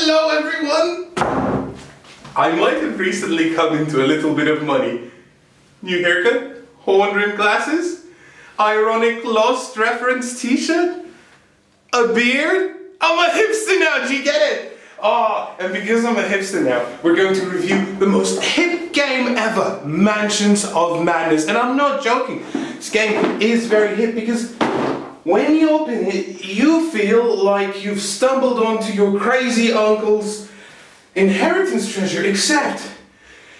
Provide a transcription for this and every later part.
Hello everyone! I might have recently come into a little bit of money. New haircut, horn-rimmed glasses, ironic lost reference t-shirt, a beard. I'm a hipster now, do you get it? And because I'm a hipster now, we're going to review the most hip game ever, Mansions of Madness. And I'm not joking, this game is very hip because when you open it, you feel like you've stumbled onto your crazy uncle's inheritance treasure, except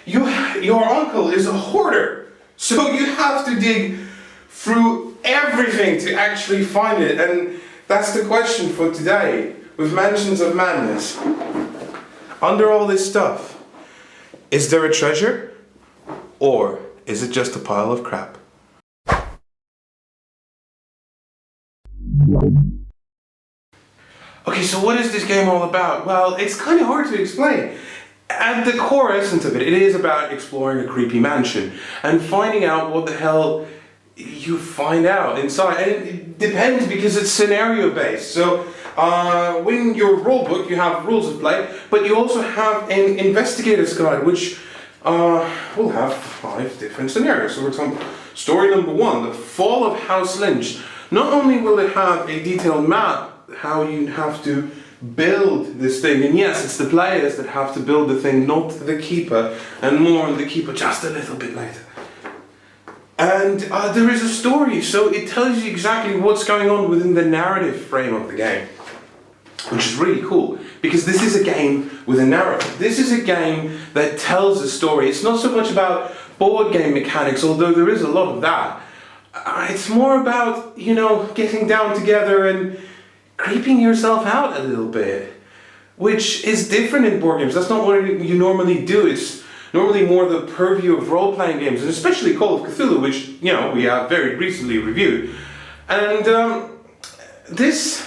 your uncle is a hoarder. So you have to dig through everything to actually find it. And that's the question for today with Mansions of Madness. Under all this stuff, is there a treasure? Or is it just a pile of crap? Okay, so what is this game all about? Well, it's kind of hard to explain. At the core essence of it, it is about exploring a creepy mansion and finding out what the hell you find out inside. And it depends because it's scenario based. So in your rule book you have rules of play, but you also have an investigator's guide which will have 5 different scenarios. So we're talking story number 1, the fall of House Lynch. Not only will it have a detailed map how you have to build this thing, and yes, it's the players that have to build the thing, not the keeper, and more on the keeper just a little bit later. And there is a story, so it tells you exactly what's going on within the narrative frame of the game, which is really cool, because this is a game with a narrative. This is a game that tells a story. It's not so much about board game mechanics, although there is a lot of that. It's more about, you know, getting down together and creeping yourself out a little bit, which is different in board games. That's not what you normally do. It's normally more the purview of role-playing games, and especially Call of Cthulhu, which, you know, we have very recently reviewed. And this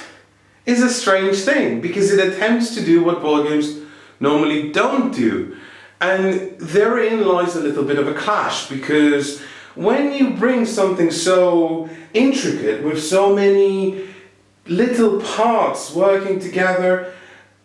is a strange thing because it attempts to do what board games normally don't do. And therein lies a little bit of a clash, because when you bring something so intricate with so many little parts working together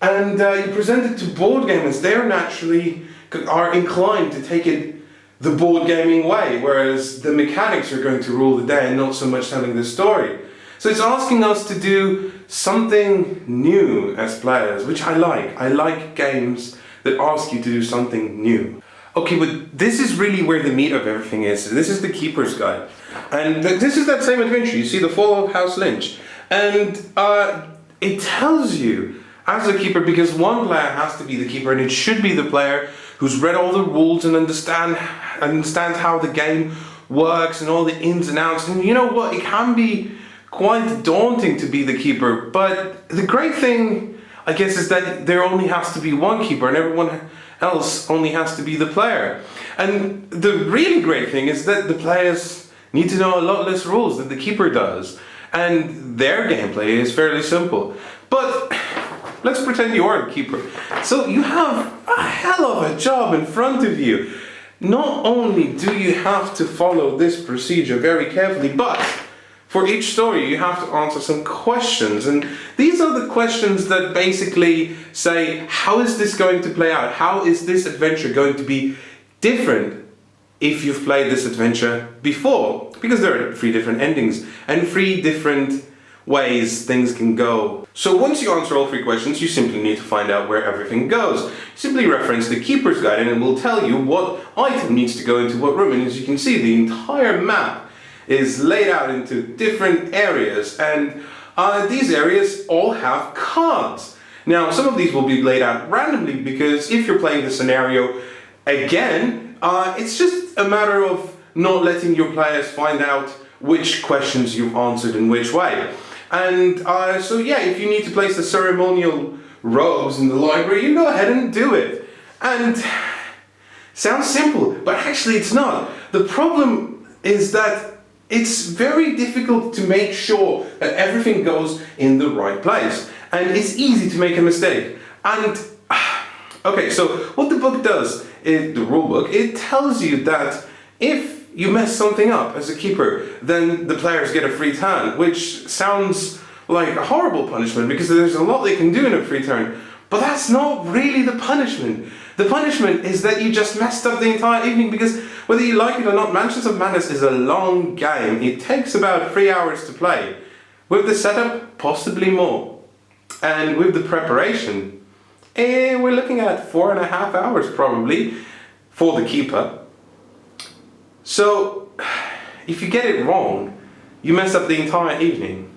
and you present it to board gamers, they naturally are inclined to take it the board gaming way, whereas the mechanics are going to rule the day and not so much telling the story. So it's asking us to do something new as players, which I like. I like games that ask you to do something new. Okay, but this is really where the meat of everything is. This is the Keeper's Guide. And this is that same adventure. You see the fall of House Lynch. And it tells you, as a keeper, because one player has to be the keeper, and it should be the player who's read all the rules and understands how the game works and all the ins and outs. And you know what? It can be quite daunting to be the keeper. But the great thing, I guess, is that there only has to be one keeper, and everyone else only has to be the player. And the really great thing is that the players need to know a lot less rules than the keeper does. And their gameplay is fairly simple. But let's pretend you are the keeper. So you have a hell of a job in front of you. Not only do you have to follow this procedure very carefully, but for each story you have to answer some questions. And these are the questions that basically say, how is this going to play out? How is this adventure going to be different if you've played this adventure before? Because there are 3 different endings and 3 different ways things can go. So once you answer all 3 questions, you simply need to find out where everything goes. You simply reference the Keeper's Guide and it will tell you what item needs to go into what room. And as you can see, the entire map is laid out into different areas, and these areas all have cards. Now, some of these will be laid out randomly because if you're playing the scenario again, it's just a matter of not letting your players find out which questions you've answered in which way. And so yeah, if you need to place the ceremonial robes in the library, you go ahead and do it. And sounds simple, but actually it's not. The problem is that it's very difficult to make sure that everything goes in the right place. And it's easy to make a mistake. And okay, so what the book does, the rule book, it tells you that if you mess something up as a keeper, then the players get a free turn, which sounds like a horrible punishment because there's a lot they can do in a free turn. But that's not really the punishment. The punishment is that you just messed up the entire evening, because whether you like it or not, Mansions of Madness is a long game. It takes about 3 hours to play. With the setup, possibly more. And with the preparation, we're looking at 4.5 hours probably for the keeper. So, if you get it wrong, you mess up the entire evening.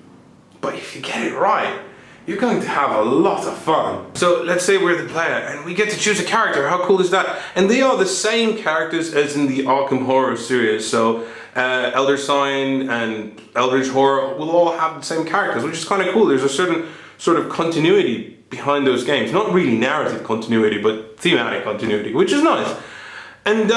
But if you get it right, you're going to have a lot of fun. So let's say we're the player and we get to choose a character. How cool is that? And they are the same characters as in the Arkham Horror series. So Elder Sign and Eldritch Horror will all have the same characters, which is kind of cool. There's a certain sort of continuity behind those games. Not really narrative continuity, but thematic continuity, which is nice. And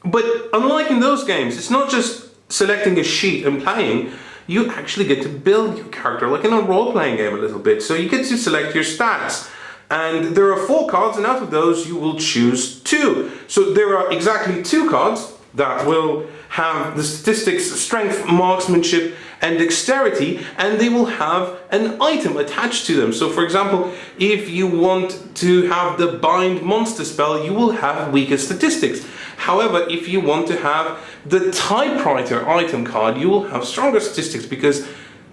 but unlike in those games, it's not just selecting a sheet and playing. You actually get to build your character, like in a role-playing game a little bit. So you get to select your stats. And there are 4 cards, and out of those you will choose 2. So there are exactly 2 cards that will have the statistics, strength, marksmanship, and dexterity, and they will have an item attached to them. So for example, if you want to have the bind monster spell, you will have weaker statistics. However, if you want to have the typewriter item card, you will have stronger statistics because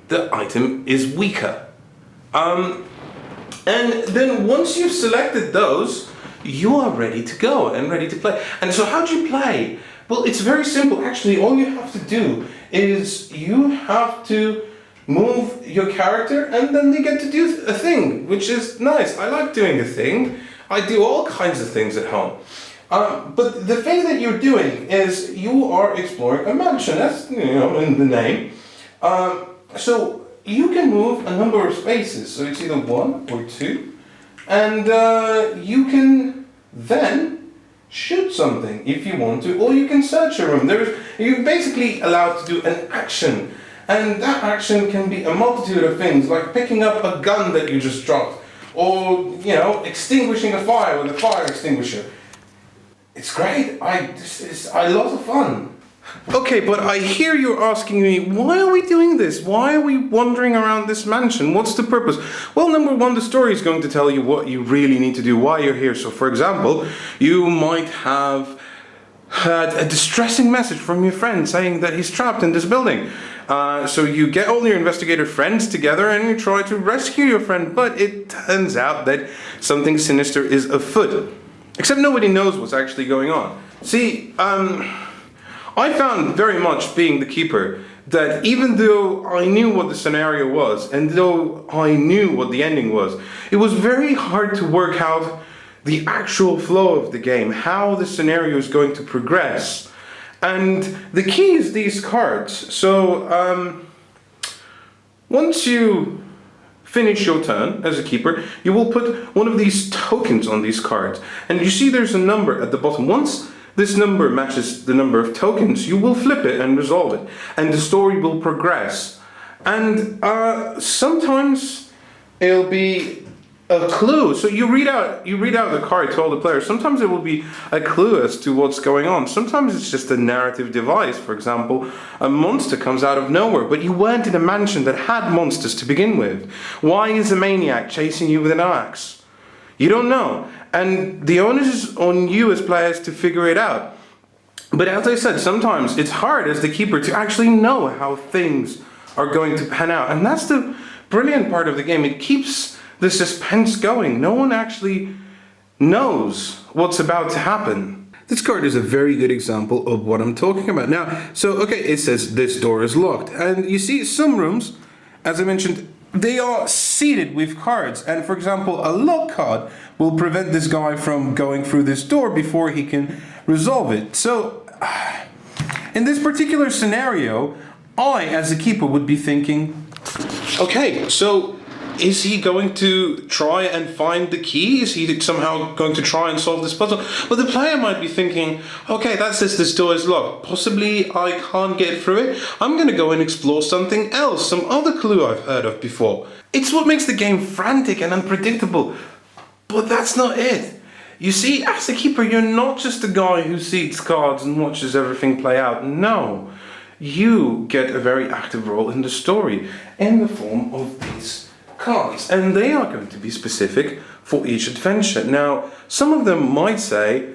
the item is weaker. And then once you've selected those, you are ready to go and ready to play. And so how do you play? Well, it's very simple. Actually, all you have to do is you have to move your character and then they get to do a thing, which is nice. I like doing a thing. I do all kinds of things at home. But the thing that you're doing is you are exploring a mansion. That's, in the name. So you can move a number of spaces. So it's either 1 or 2. And you can then shoot something if you want to, or you can search a room. You're basically allowed to do an action. And that action can be a multitude of things, like picking up a gun that you just dropped, or, extinguishing a fire with a fire extinguisher. It's great. It's a lot of fun. Okay, but I hear you're asking me, why are we doing this? Why are we wandering around this mansion? What's the purpose? Well, number one, the story is going to tell you what you really need to do, why you're here. So, for example, you might have had a distressing message from your friend saying that he's trapped in this building. So you get all your investigator friends together and you try to rescue your friend, but it turns out that something sinister is afoot. Except nobody knows what's actually going on. See, I found very much being the keeper that even though I knew what the scenario was, and though I knew what the ending was, it was very hard to work out the actual flow of the game, how the scenario is going to progress. And the key is these cards. So once you finish your turn as a keeper, you will put one of these tokens on these cards. And you see there's a number at the bottom. Once this number matches the number of tokens, you will flip it and resolve it. And the story will progress. And sometimes it'll be a clue. So you read out the card to all the players. Sometimes it will be a clue as to what's going on. Sometimes it's just a narrative device. For example, a monster comes out of nowhere, but you weren't in a mansion that had monsters to begin with. Why is a maniac chasing you with an axe? You don't know. And the onus is on you as players to figure it out. But as I said, sometimes it's hard as the keeper to actually know how things are going to pan out. And that's the brilliant part of the game. It keeps the suspense going. No one actually knows what's about to happen. This card is a very good example of what I'm talking about. Now, so, okay, it says this door is locked. And you see some rooms, as I mentioned, they are seated with cards. And for example, a lock card will prevent this guy from going through this door before he can resolve it. So, in this particular scenario, I, as a keeper, would be thinking, okay, so is he going to try and find the key? Is he somehow going to try and solve this puzzle? Well, the player might be thinking, okay, that says this door is locked. Possibly I can't get through it. I'm going to go and explore something else, some other clue I've heard of before. It's what makes the game frantic and unpredictable. But that's not it. You see, as a keeper, you're not just a guy who sees cards and watches everything play out. No, you get a very active role in the story in the form of these cards, and they are going to be specific for each adventure. Now, some of them might say,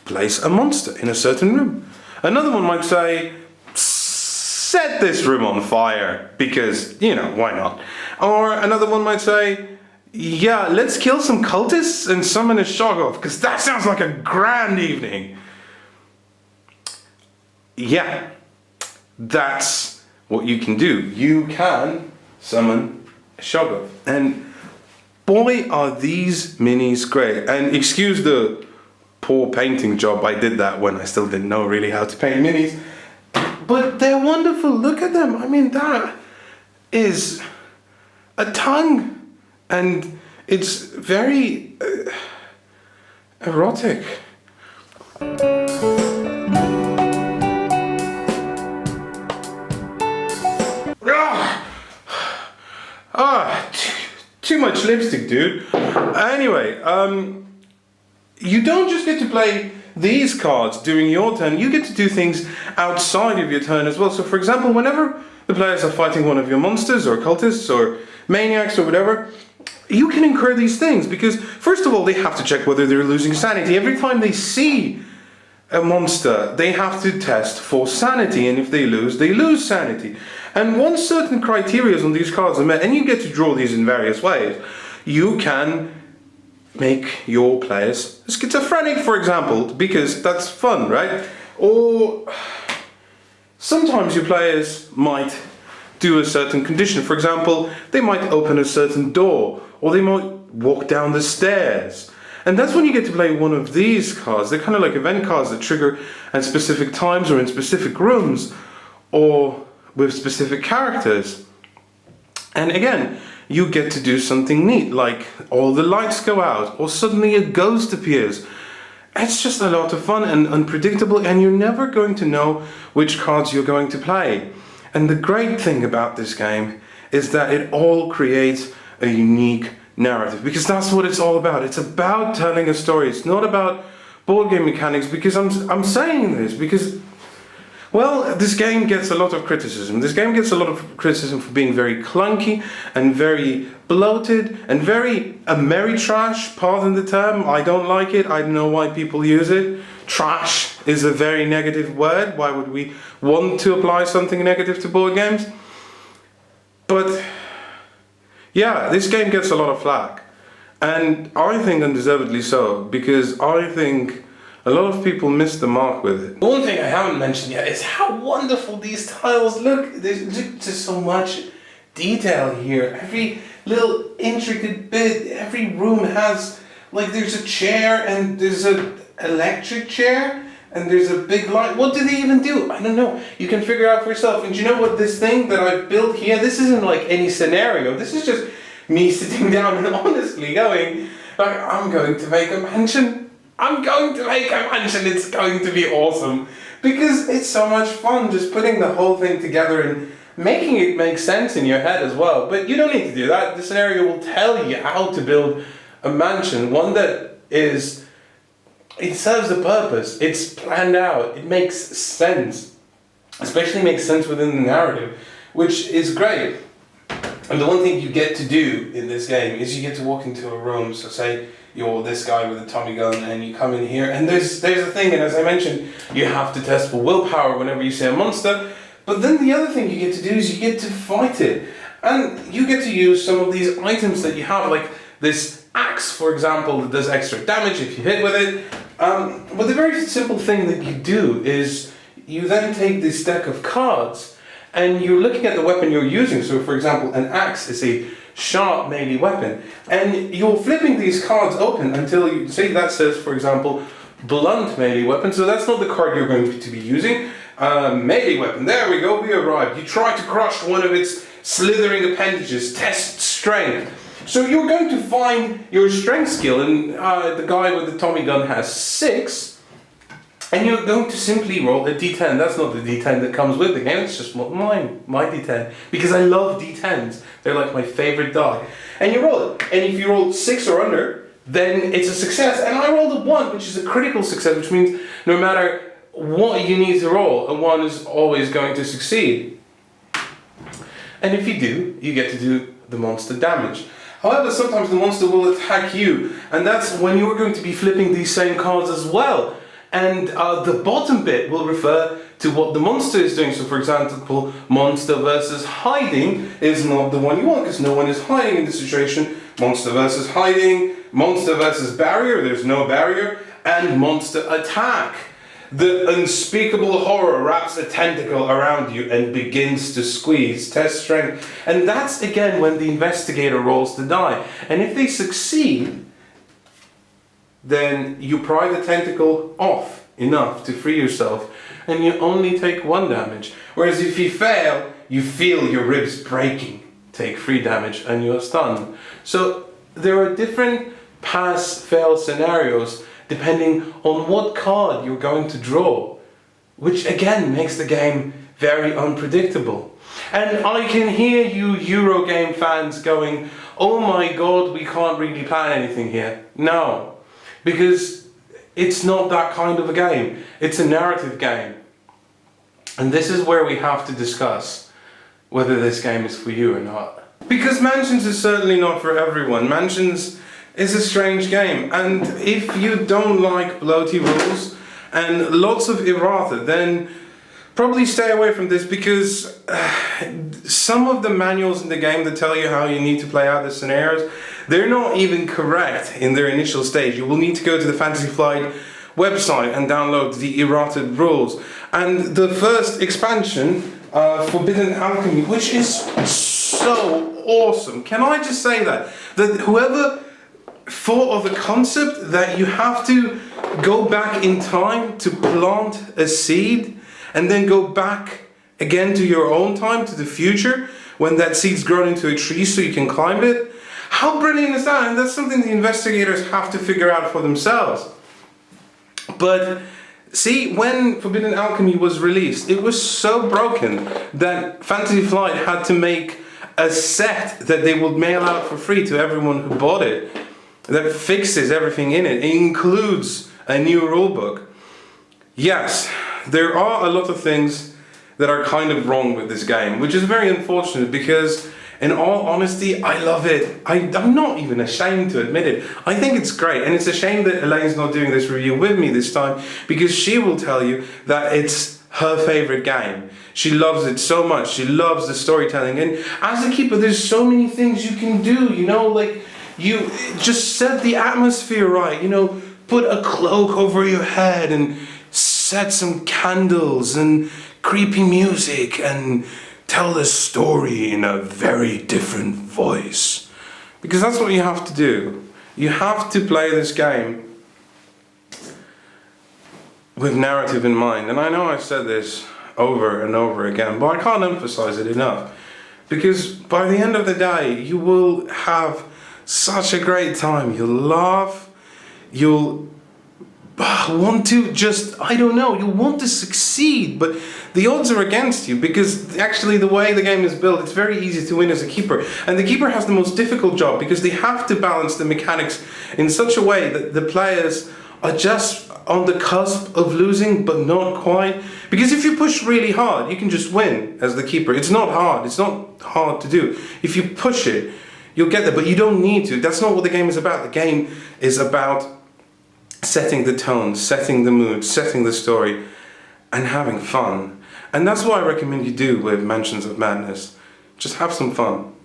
place a monster in a certain room. Another one might say, set this room on fire, because, you know, why not? Or another one might say, yeah, let's kill some cultists and summon a Shoggoth, because that sounds like a grand evening. Yeah, that's what you can do. You can summon a Shoggoth. And boy, are these minis great. And excuse the poor painting job, I did that when I still didn't know really how to paint minis. But they're wonderful, look at them. I mean, that is a tongue. And it's very erotic. Too much lipstick, dude. Anyway, you don't just get to play these cards during your turn, you get to do things outside of your turn as well. So for example, whenever the players are fighting one of your monsters or cultists or maniacs or whatever, you can incur these things because first of all, they have to check whether they're losing sanity. Every time they see a monster, they have to test for sanity, and if they lose sanity. And once certain criteria on these cards are met, and you get to draw these in various ways, you can make your players schizophrenic, for example, because that's fun, right? Or sometimes your players might do a certain condition. For example, they might open a certain door, or they might walk down the stairs. And that's when you get to play one of these cards. They're kind of like event cards that trigger at specific times or in specific rooms or with specific characters. And again, you get to do something neat, like all the lights go out or suddenly a ghost appears. It's just a lot of fun and unpredictable, and you're never going to know which cards you're going to play. And the great thing about this game is that it all creates a unique narrative, because that's what it's all about. It's about telling a story. It's not about board game mechanics, because I'm saying this because, well, this game gets a lot of criticism. This game gets a lot of criticism for being very clunky and very bloated and very Ameritrash, pardon the term. I don't like it. I don't know why people use it. Trash is a very negative word. Why would we want to apply something negative to board games? But yeah, this game gets a lot of flack, and I think undeservedly so, because I think a lot of people miss the mark with it. The one thing I haven't mentioned yet is how wonderful these tiles look. There's just so much detail here. Every little intricate bit, every room has, like, there's a chair and there's an electric chair and there's a big light. What do they even do? I don't know. You can figure out for yourself. And you know what, this thing that I've built here, this isn't like any scenario. This is just me sitting down and honestly going, like, I'm going to make a mansion. I'm going to make a mansion. It's going to be awesome. Because it's so much fun just putting the whole thing together and making it make sense in your head as well. But you don't need to do that. The scenario will tell you how to build a mansion. One that is, it serves a purpose. It's planned out. It makes sense. Especially makes sense within the narrative, which is great. And the one thing you get to do in this game is you get to walk into a room. So say you're this guy with a Tommy gun and you come in here and there's a thing, and as I mentioned, you have to test for willpower whenever you see a monster. But then the other thing you get to do is you get to fight it. And you get to use some of these items that you have, like this axe, for example, that does extra damage if you hit with it. But the very simple thing that you do is you then take this deck of cards and you're looking at the weapon you're using. So for example, an axe is a sharp melee weapon, and you're flipping these cards open until you see that says, for example, blunt melee weapon. So that's not the card you're going to be using. Melee weapon, there we go, we arrived. You try to crush one of its slithering appendages, test strength. So you're going to find your strength skill, and the guy with the Tommy gun has 6, and you're going to simply roll a d10. That's not the d10 that comes with the game, it's just my d10, because I love d10s. They're like my favorite die. And you roll it, and if you roll 6 or under, then it's a success. And I rolled a 1, which is a critical success, which means no matter what you need to roll, a 1 is always going to succeed. And if you do, you get to do the monster damage. However, sometimes the monster will attack you, and that's when you're going to be flipping these same cards as well. And the bottom bit will refer to what the monster is doing. So for example, monster versus hiding is not the one you want, because no one is hiding in this situation. Monster versus hiding, monster versus barrier, there's no barrier, and monster attack. The unspeakable horror wraps a tentacle around you and begins to squeeze, test strength. And that's again when the investigator rolls the die. And if they succeed, then you pry the tentacle off enough to free yourself, and you only take 1 damage. Whereas if you fail, you feel your ribs breaking, take 3 damage, and you are stunned. So there are different pass-fail scenarios depending on what card you're going to draw, which again makes the game very unpredictable. And I can hear you Eurogame fans going, oh my god, we can't really plan anything here. No, because it's not that kind of a game. It's a narrative game. And this is where we have to discuss whether this game is for you or not. Because Mansions is certainly not for everyone. Mansions is a strange game, and if you don't like bloaty rules and lots of errata, then probably stay away from this, because some of the manuals in the game that tell you how you need to play out the scenarios, they're not even correct in their initial stage. You will need to go to the Fantasy Flight website and download the errata rules. And the first expansion, Forbidden Alchemy, which is so awesome. Can I just say that whoever thought of the concept that you have to go back in time to plant a seed and then go back again to your own time, to the future, when that seed's grown into a tree so you can climb it. How brilliant is that? And that's something the investigators have to figure out for themselves. But see, when Forbidden Alchemy was released, it was so broken that Fantasy Flight had to make a set that they would mail out for free to everyone who bought it, that fixes everything in it. It includes a new rulebook. Yes, there are a lot of things that are kind of wrong with this game, which is very unfortunate, because in all honesty, I love it. I'm not even ashamed to admit it. I think it's great, and it's a shame that Elaine's not doing this review with me this time, because she will tell you that it's her favorite game. She loves it so much. She loves the storytelling, and as a keeper, there's so many things you can do, you know, like you just set the atmosphere right, you know, put a cloak over your head and set some candles and creepy music and tell the story in a very different voice. Because that's what you have to do. You have to play this game with narrative in mind. And I know I've said this over and over again, but I can't emphasize it enough. Because by the end of the day, you will have such a great time. You'll laugh, you'll want to just, I don't know, you want to succeed, but the odds are against you, because actually the way the game is built, it's very easy to win as a keeper. And the keeper has the most difficult job, because they have to balance the mechanics in such a way that the players are just on the cusp of losing, but not quite. Because if you push really hard, you can just win as the keeper. It's not hard. It's not hard to do. If you push it, you'll get there, but you don't need to. That's not what the game is about. The game is about setting the tone, setting the mood, setting the story, and having fun. And that's what I recommend you do with Mansions of Madness. Just have some fun.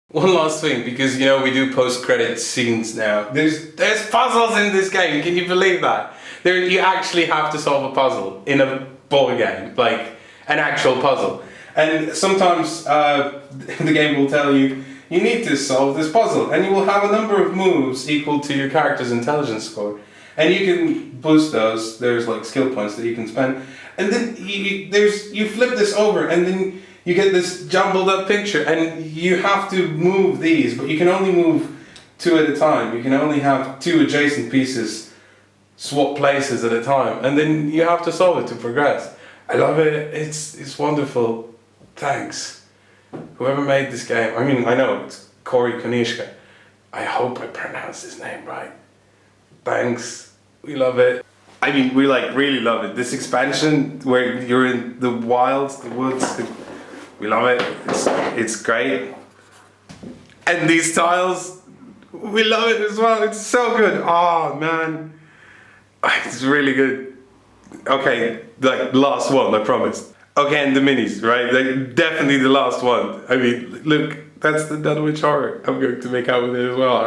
One last thing, because you know we do post-credit scenes now. There's puzzles in this game. Can you believe that? You actually have to solve a puzzle in a board game, like an actual puzzle. And sometimes the game will tell you, you need to solve this puzzle, and you will have a number of moves equal to your character's intelligence score. And you can boost those. There's like skill points that you can spend. And then you flip this over, and then you get this jumbled up picture, and you have to move these, but you can only move 2 at a time. You can only have 2 adjacent pieces swap places at a time, and then you have to solve it to progress. I love it. It's wonderful. Thanks. Whoever made this game, I mean, I know it's Corey Konishka. I hope I pronounced his name right. Thanks. We love it. I mean, we like really love it. This expansion where you're in the wilds, the woods, we love it. It's great. And these tiles, we love it as well. It's so good. Oh man, it's really good. Okay, like last one, I promise. Okay, and the minis, right? Like, definitely the last one. I mean, look, that's the Dunwich horror. I'm going to make out with it as well.